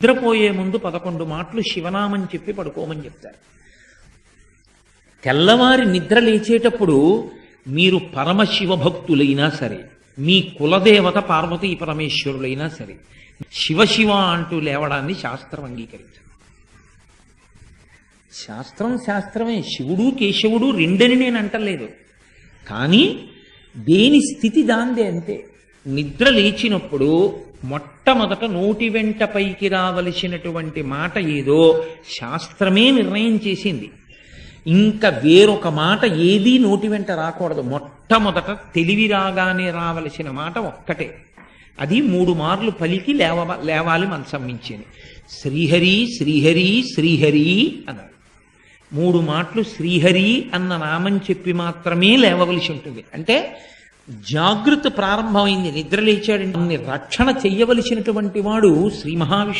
నిద్రపోయే ముందు 11 మాటలు శివనామం చెప్పి పడుకోమని చెప్తారు. తెల్లవారి నిద్ర లేచేటప్పుడు మీరు పరమశివ భక్తులైనా సరే, మీ కులదేవత పార్వతీ పరమేశ్వరులైనా సరే, శివ అంటూ లేవడాన్ని శాస్త్రం అంగీకరించదు. శాస్త్రమే. శివుడు కేశవుడు రెండని నేను అంటలేదు, కానీ దేని స్థితి దాందే అంతే. నిద్ర లేచినప్పుడు మొట్టమొదట నోటి వెంట పైకి రావలసినటువంటి మాట ఏదో శాస్త్రమే నిర్ణయం చేసింది. ఇంకా వేరొక మాట ఏదీ నోటి వెంట రాకూడదు. మొట్టమొదట తెలివి రాగానే రావలసిన మాట ఒక్కటే, అది 3 మార్లు పలికి లేవాలి మనసం మించింది. శ్రీహరి శ్రీహరి శ్రీహరి అన్నారు. 3 మాటలు శ్రీహరి అన్న నామం చెప్పి మాత్రమే లేవవలసి ఉంటుంది. అంటే జాగృతి ప్రారంభమైంది. నిద్ర లేచాడంటే రక్షణ చెయ్యవలసినటువంటి వాడు శ్రీ మహావిష్ణువు.